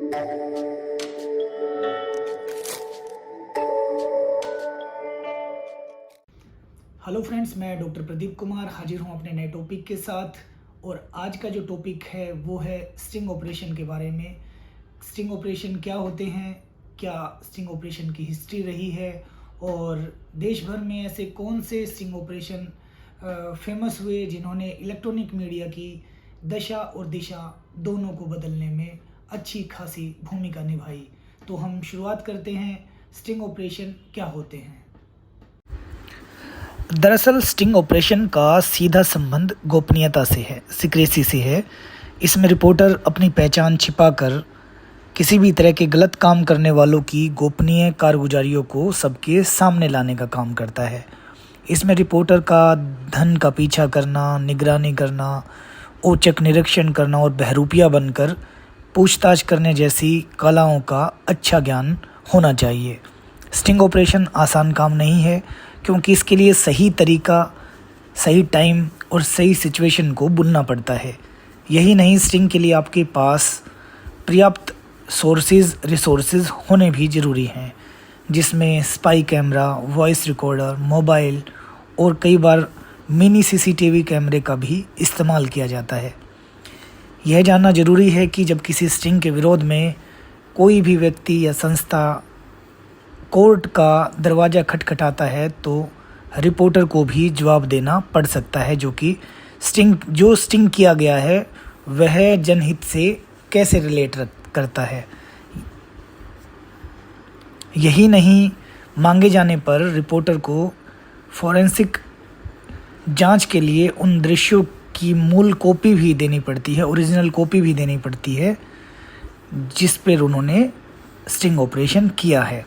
Hello friends, मैं doctor Pradeep Kumar हाजिर हूं अपने नए टॉपिक के साथ। और आज का जो टॉपिक है वो है स्टिंग ऑपरेशन के बारे में। स्टिंग ऑपरेशन क्या होते हैं, क्या स्टिंग ऑपरेशन की हिस्ट्री रही है, और देश भर में ऐसे कौन से स्टिंग ऑपरेशन फेमस हुए जिन्होंने इलेक्ट्रॉनिक मीडिया की दशा और दिशा दोनों को बदलने में अच्छी खासी भूमिका निभाई। तो हम शुरुआत करते हैं, स्टिंग ऑपरेशन क्या होते हैं। दरअसल स्टिंग ऑपरेशन का सीधा संबंध गोपनीयता से है, सीक्रेसी से है। इसमें रिपोर्टर अपनी पहचान छिपाकर किसी भी तरह के गलत काम करने वालों की गोपनीय कारगुजारियों को सबके सामने लाने का काम करता है। इसमें रिपोर्टर का धन का पीछा करना, निगरानी करना, औचक निरीक्षण करना और बहरूपिया बनकर पूछताछ करने जैसी कलाओं का अच्छा ज्ञान होना चाहिए। स्टिंग ऑपरेशन आसान काम नहीं है, क्योंकि इसके लिए सही तरीका, सही टाइम और सही सिचुएशन को बुनना पड़ता है। यही नहीं, स्टिंग के लिए आपके पास पर्याप्त रिसोर्सेज होने भी ज़रूरी हैं, जिसमें spy camera, voice recorder, mobile और कई बार मिनी सीसीटीवी कैमरे का भी इस्तेमाल किया जाता है। यह जानना ज़रूरी है कि जब किसी स्टिंग के विरोध में कोई भी व्यक्ति या संस्था कोर्ट का दरवाज़ा खटखटाता है तो रिपोर्टर को भी जवाब देना पड़ सकता है, जो स्टिंग किया गया है वह जनहित से कैसे रिलेट करता है। यही नहीं, मांगे जाने पर रिपोर्टर को फॉरेंसिक जांच के लिए उन दृश्यों की मूल कॉपी भी देनी पड़ती है, ओरिजिनल कॉपी भी देनी पड़ती है जिस पर उन्होंने स्टिंग ऑपरेशन किया है।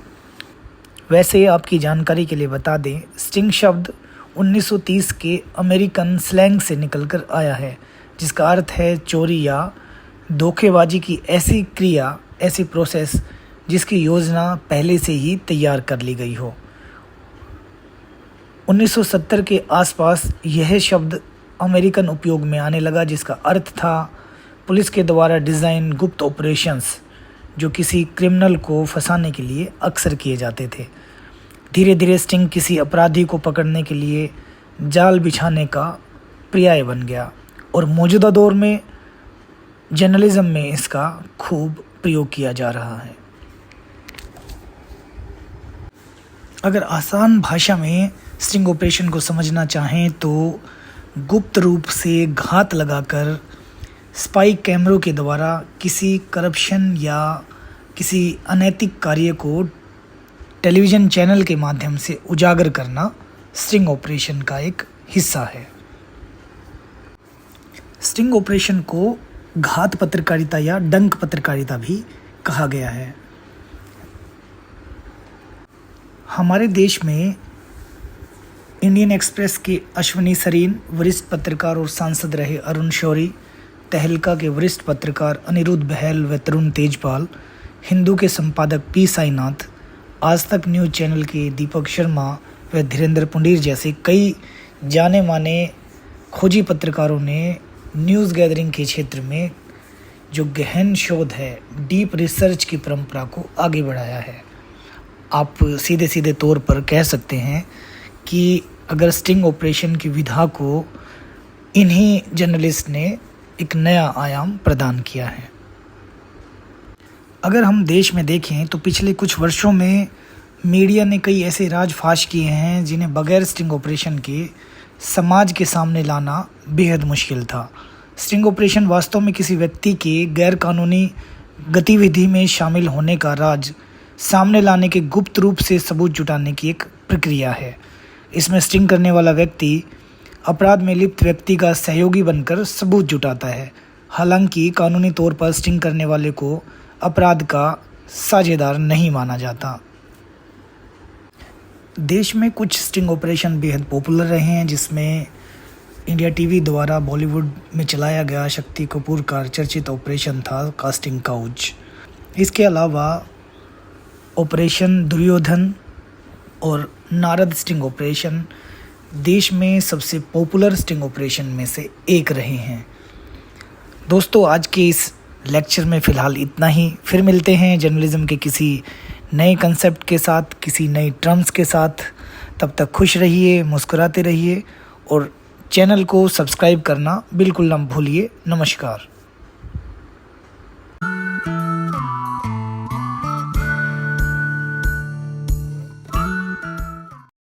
वैसे आपकी जानकारी के लिए बता दें, स्टिंग शब्द 1930 के अमेरिकन स्लैंग से निकलकर आया है, जिसका अर्थ है चोरी या धोखेबाजी की ऐसी क्रिया, ऐसी प्रोसेस जिसकी योजना पहले से ही तैयार कर ली गई हो। 1970 के आसपास यह शब्द अमेरिकन उपयोग में आने लगा, जिसका अर्थ था पुलिस के द्वारा डिज़ाइन गुप्त ऑपरेशंस जो किसी क्रिमिनल को फंसाने के लिए अक्सर किए जाते थे। धीरे धीरे स्टिंग किसी अपराधी को पकड़ने के लिए जाल बिछाने का पर्याय बन गया और मौजूदा दौर में जर्नलिज्म में इसका खूब प्रयोग किया जा रहा है। अगर आसान भाषा में स्टिंग ऑपरेशन को समझना चाहें तो गुप्त रूप से घात लगाकर स्पाई कैमरों के द्वारा किसी करप्शन या किसी अनैतिक कार्य को टेलीविज़न चैनल के माध्यम से उजागर करना स्टिंग ऑपरेशन का एक हिस्सा है। स्टिंग ऑपरेशन को घात पत्रकारिता या डंक पत्रकारिता भी कहा गया है। हमारे देश में इंडियन एक्सप्रेस के अश्विनी सरीन, वरिष्ठ पत्रकार और सांसद रहे अरुण शौरी, तहलका के वरिष्ठ पत्रकार अनिरुद्ध बहल व तरुण तेजपाल, हिंदू के संपादक पी साईनाथ, आज तक न्यूज़ चैनल के दीपक शर्मा व धीरेन्द्र पुंडीर जैसे कई जाने माने खोजी पत्रकारों ने न्यूज़ गैदरिंग के क्षेत्र में जो गहन शोध है, डीप रिसर्च की परंपरा को आगे बढ़ाया है। आप सीधे सीधे तौर पर कह सकते हैं कि अगर स्टिंग ऑपरेशन की विधा को इन्हीं जर्नलिस्ट ने एक नया आयाम प्रदान किया है। अगर हम देश में देखें तो पिछले कुछ वर्षों में मीडिया ने कई ऐसे राज फाश किए हैं जिन्हें बगैर स्टिंग ऑपरेशन के समाज के सामने लाना बेहद मुश्किल था। स्टिंग ऑपरेशन वास्तव में किसी व्यक्ति के गैर कानूनी गतिविधि में शामिल होने का राज सामने लाने के गुप्त रूप से सबूत जुटाने की एक प्रक्रिया है। इसमें स्टिंग करने वाला व्यक्ति अपराध में लिप्त व्यक्ति का सहयोगी बनकर सबूत जुटाता है। हालांकि कानूनी तौर पर स्टिंग करने वाले को अपराध का साझेदार नहीं माना जाता। देश में कुछ स्टिंग ऑपरेशन बेहद पॉपुलर रहे हैं, जिसमें इंडिया टीवी द्वारा बॉलीवुड में चलाया गया शक्ति कपूर का चर्चित ऑपरेशन था कास्टिंग काउच। इसके अलावा ऑपरेशन दुर्योधन और नारद स्टिंग ऑपरेशन देश में सबसे पॉपुलर स्टिंग ऑपरेशन में से एक रहे हैं। दोस्तों, आज के इस लेक्चर में फ़िलहाल इतना ही। फिर मिलते हैं जर्नलिज़्म के किसी नए कंसेप्ट के साथ, किसी नई टर्म्स के साथ। तब तक खुश रहिए, मुस्कुराते रहिए और चैनल को सब्सक्राइब करना बिल्कुल ना भूलिए। नमस्कार।